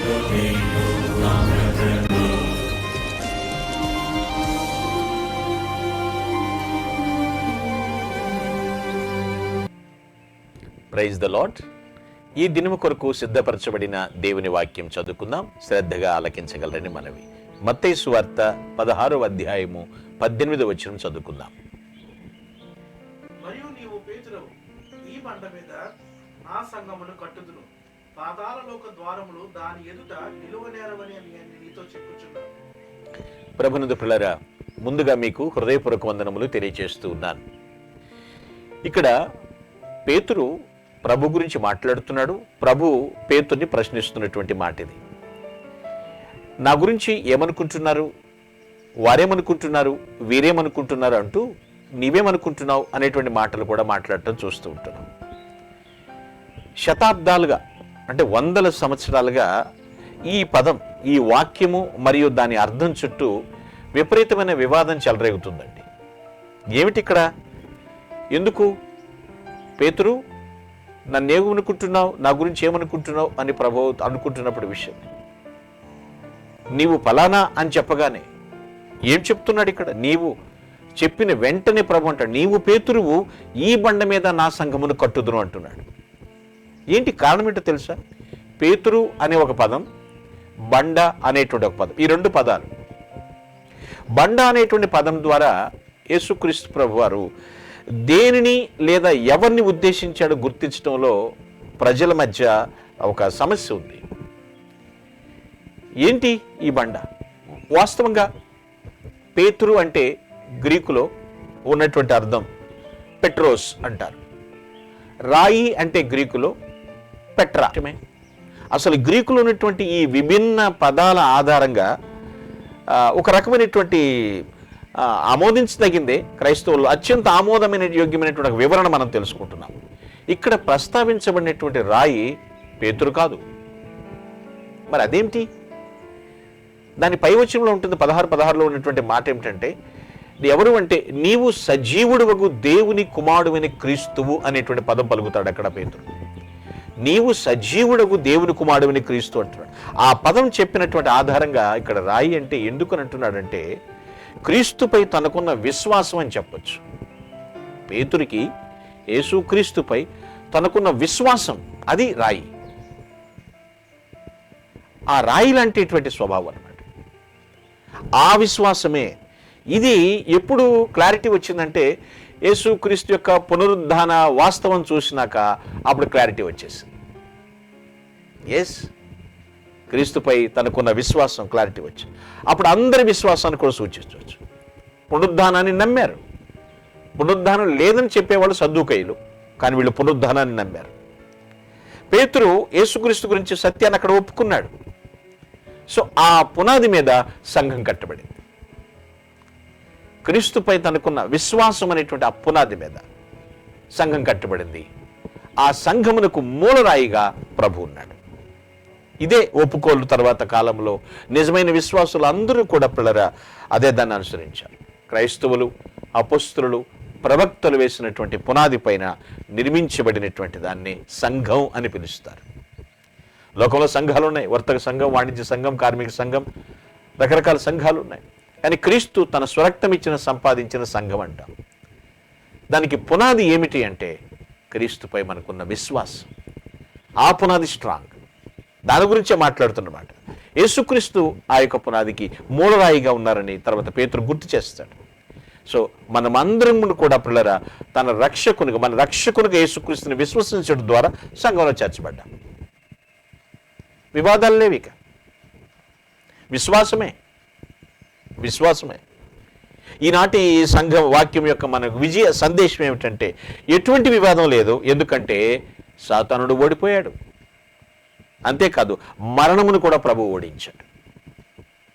Praise the lord. ఈ దినము కొరకు సిద్ధపరచబడిన దేవుని వాక్యం చదువుకుందాం. శ్రద్ధగా ఆలకించగలరని మనవి. మత్తయి సువార్త 16వ అధ్యాయము 18వ వచనం చదువుకుందాం. మరియు నీవు పేతురవు, ఈ బండ మీద నా సంఘమును కట్టుదును, పాతాళలోక ద్వారములు దాని ఎదుట నిలువనేరవని నేను నీతో చెప్పుచున్నాను. ప్రభునందు ప్రియులారా, ముందుగా మీకు హృదయపూర్వక వందనములు తెలియజేస్తూ ఉన్నాను. ఇక్కడ పేతురు ప్రభు గురించి మాట్లాడుతున్నాడు. ప్రభు పేతుర్ని ప్రశ్నిస్తున్నటువంటి మాట ఇది. నా గురించి ఏమనుకుంటున్నారు, వారేమనుకుంటున్నారు, వీరేమనుకుంటున్నారు అంటూ నీవేమనుకుంటున్నావు అనేటువంటి మాటలు కూడా మాట్లాడటం చూస్తూ ఉంటున్నాం. శతాబ్దాలుగా అంటే 100 సంవత్సరాలుగా ఈ పదం, ఈ వాక్యము మరియు దాని అర్థం చుట్టూ విపరీతమైన వివాదం చెలరేగుతుందండి. ఏమిటి ఇక్కడ? ఎందుకు పేతురు నన్నేమనుకుంటున్నావు, నా గురించి ఏమనుకుంటున్నావు అని ప్రభు అనుకుంటున్నప్పుడు విషయం, నీవు ఫలానా అని చెప్పగానే ఏం చెప్తున్నాడు ఇక్కడ? నీవు చెప్పిన వెంటనే ప్రభు అంటాడు, నీవు పేతురువు, ఈ బండ మీద నా సంఘమును కట్టుదును అంటున్నాడు. ఏంటి కారణం ఏంటో తెలుసా? పేతురు అనే ఒక పదం, బండ అనేటువంటి ఒక పదం, ఈ 2 పదాలు. బండ అనేటువంటి పదం ద్వారా యేసుక్రీస్తు ప్రభు వారు దేనిని లేదా ఎవరిని ఉద్దేశించాడో గుర్తించడంలో ప్రజల మధ్య ఒక సమస్య ఉంది. ఏంటి ఈ బండ? వాస్తవంగా పేతురు అంటే గ్రీకులో ఉన్నటువంటి అర్థం పెట్రోస్ అంటారు. రాయి అంటే గ్రీకులో పెట్రా. అసలు గ్రీకులో ఉన్నటువంటి ఈ విభిన్న పదాల ఆధారంగా ఒక రకమైనటువంటి ఆమోదించదగిందే క్రైస్తవులు అత్యంత ఆమోదమైన యోగ్యమైనటువంటి ఒక వివరణ మనం తెలుసుకుంటున్నాం. ఇక్కడ ప్రస్తావించబడినటువంటి రాయి పేతురు కాదు. మరి అదేమిటి? దాని పైవచనంలో ఉంటుంది, 16:16లో ఉన్నటువంటి మాట ఏమిటంటే, ఎవరు అంటే నీవు సజీవుడువగు దేవుని కుమారుడైన క్రీస్తువు అనేటువంటి పదం పలుకుతాడు అక్కడ పేతురు. నీవు సజీవుడగు దేవుని కుమారుడైన క్రీస్తు అంటున్నాడు. ఆ పదం చెప్పినటువంటి ఆధారంగా ఇక్కడ రాయి అంటే ఎందుకు అని అంటున్నాడంటే, క్రీస్తుపై తనకున్న విశ్వాసం అని చెప్పొచ్చు. పేతురికి యేసుక్రీస్తుపై తనకున్న విశ్వాసం, అది రాయి. ఆ రాయి లాంటిటువంటి స్వభావం అన్నమాట. ఆ విశ్వాసమే. ఇది ఎప్పుడు క్లారిటీ వచ్చిందంటే యేసుక్రీస్తు యొక్క పునరుద్ధాన వాస్తవం చూసినాక అప్పుడు క్లారిటీ వచ్చేసింది. ఎస్, క్రీస్తుపై తనకున్న విశ్వాసం క్లారిటీ వచ్చింది. అప్పుడు అందరి విశ్వాసాన్ని కూడా సూచించవచ్చు. పునరుద్ధానాన్ని నమ్మారు. పునరుద్ధానం లేదని చెప్పేవాళ్ళు సద్దూకయ్యులు, కానీ వీళ్ళు పునరుద్ధానాన్ని నమ్మారు. పేతురు యేసుక్రీస్తు గురించి సత్యాన్ని అక్కడ ఒప్పుకున్నాడు. సో ఆ పునాది మీద సంఘం కట్టబడింది. క్రీస్తుపై తనకున్న విశ్వాసం అనేటువంటి ఆ పునాది మీద సంఘం కట్టబడింది. ఆ సంఘమునకు మూలరాయిగా ప్రభు ఉన్నాడు. ఇదే ఒప్పుకోలు తర్వాత కాలంలో నిజమైన విశ్వాసులు అందరూ కూడా పిల్లరా అదే దాన్ని అనుసరించారు. క్రైస్తవులు, అపోస్తలులు, ప్రవక్తలు వేసినటువంటి పునాది పైన నిర్మించబడినటువంటి దాన్ని సంఘం అని పిలుస్తారు. లోకంలో సంఘాలు ఉన్నాయి. వర్తక సంఘం, వాణిజ్య సంఘం, కార్మిక సంఘం, రకరకాల సంఘాలు ఉన్నాయి. కానీ క్రీస్తు తన స్వరక్తం ఇచ్చిన సంపాదించిన సంఘం అంటాం. దానికి పునాది ఏమిటి అంటే క్రీస్తుపై మనకున్న విశ్వాసం. ఆ పునాది స్ట్రాంగ్. దాని గురించే మాట్లాడుతున్నమాట. యేసుక్రీస్తు ఆ యొక్క పునాదికి మూలరాయిగా ఉన్నారని తర్వాత పేతురు గుర్తు చేస్తాడు. సో మనమందరం కూడా పిల్లరా మన రక్షకునిగా యేసుక్రీస్తుని విశ్వసించడం ద్వారా సంఘంలో చేర్చబడ్డాం. వివాదాలు లేవు. ఇక విశ్వాసమే. ఈనాటి సంఘ వాక్యం యొక్క మన విజయ సందేశం ఏమిటంటే ఎటువంటి వివాదం లేదు. ఎందుకంటే సాతానుడు ఓడిపోయాడు. అంతేకాదు మరణమును కూడా ప్రభు ఓడించాడు.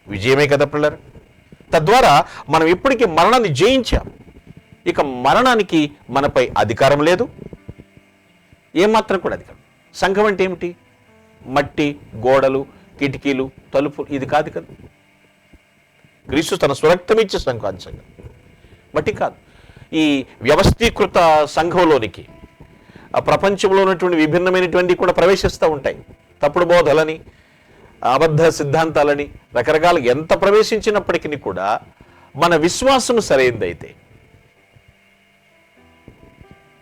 విజయమే కదా పిల్లలు. తద్వారా మనం ఇప్పటికీ మరణాన్ని జయించాం. ఇక మరణానికి మనపై అధికారం లేదు, ఏమాత్రం కూడా అధికారం. సంఘం అంటే ఏమిటి? మట్టి, గోడలు, కిటికీలు, తలుపులు, ఇది కాదు కదా. క్రీస్తు తన స్వరక్తం ఇచ్చే సంఘం. మట్టి కాదు. ఈ వ్యవస్థీకృత సంఘంలోనికి ఆ ప్రపంచంలో ఉన్నటువంటి విభిన్నమైనటువంటి కూడా ప్రవేశిస్తూ ఉంటాయి. తప్పుడు బోధలని, అబద్ధ సిద్ధాంతాలని రకరకాల ఎంత ప్రవేశించినప్పటికీ కూడా మన విశ్వాసం సరైందైతే,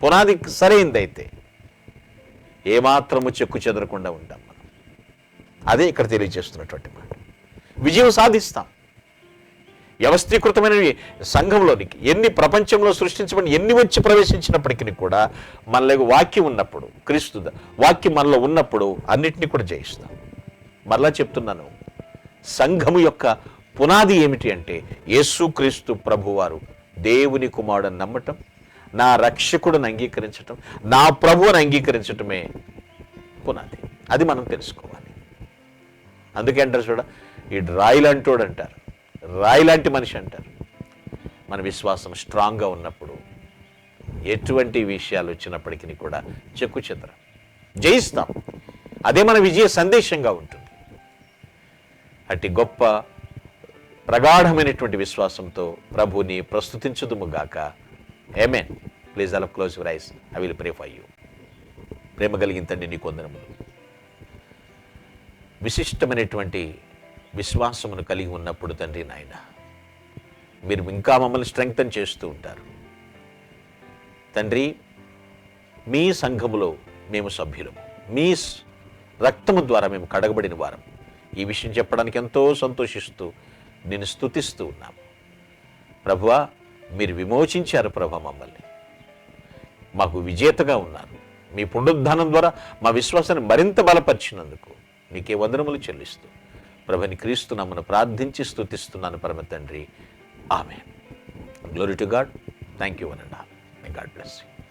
పునాది సరైందైతే ఏమాత్రము చెక్కు చెదరకుండా ఉంటాం మనం. అదే ఇక్కడ తెలియజేస్తున్నటువంటి మాట. విజయం సాధిస్తాం. వ్యవస్థీకృతమైన సంఘంలోనికి ఎన్ని ప్రపంచంలో సృష్టించబడి ఎన్ని వచ్చి ప్రవేశించినప్పటికీ కూడా మనలో వాక్యం ఉన్నప్పుడు, క్రీస్తు వాక్యం మనలో ఉన్నప్పుడు అన్నిటినీ కూడా జయిస్తాం. మరలా చెప్తున్నాను, సంఘము యొక్క పునాది ఏమిటి అంటే యేసుక్రీస్తు ప్రభువారు దేవుని కుమారుడని నమ్మటం, నా రక్షకుడిని అంగీకరించటం, నా ప్రభువుని అంగీకరించటమే పునాది. అది మనం తెలుసుకోవాలి. అందుకే అంటారు చూడ, ఈ రాయిలాంటోడు అంటారు, రాయిలాంటి మనిషి అంటారు. మన విశ్వాసం స్ట్రాంగ్గా ఉన్నప్పుడు ఎటువంటి విషయాలు వచ్చినప్పటికీ కూడా చెక్కు చెదర జయిస్తాం. అదే మన విజయ సందేశంగా ఉంటుంది. అట్టి గొప్ప ప్రగాఢమైనటువంటి విశ్వాసంతో ప్రభుని ప్రస్తుతించుదుముగాక. ఆమేన్. ప్లీజ్ అలా close your eyes. I will pray for you. ప్రేమ కలిగిన తండ్రి, నీకు వందనములు. విశిష్టమైనటువంటి విశ్వాసమును కలిగి ఉన్నప్పుడు తండ్రి నాయన, మీరు ఇంకా మమ్మల్ని స్ట్రెంగ్తన్ చేస్తూ ఉంటారు తండ్రి. మీ సంఘములో మేము సభ్యులము, మీ రక్తము ద్వారా మేము కడగబడిన వారం. ఈ విషయం చెప్పడానికి ఎంతో సంతోషిస్తూ నేను స్తుతిస్తూ ఉన్నాము. ప్రభువా, మీరు విమోచించారు ప్రభు, మమ్మల్ని మాకు విజేతగా ఉన్నారు. మీ పునరుద్ధానం ద్వారా మా విశ్వాసాన్ని మరింత బలపరిచినందుకు నీకే వందనములు చెల్లిస్తూ ప్రభుని క్రీస్తు నామమున ప్రార్థించి స్తుతిస్తున్నాను పరమ తండ్రి. Amen. Glory to God. Thank you one and all. May God bless you.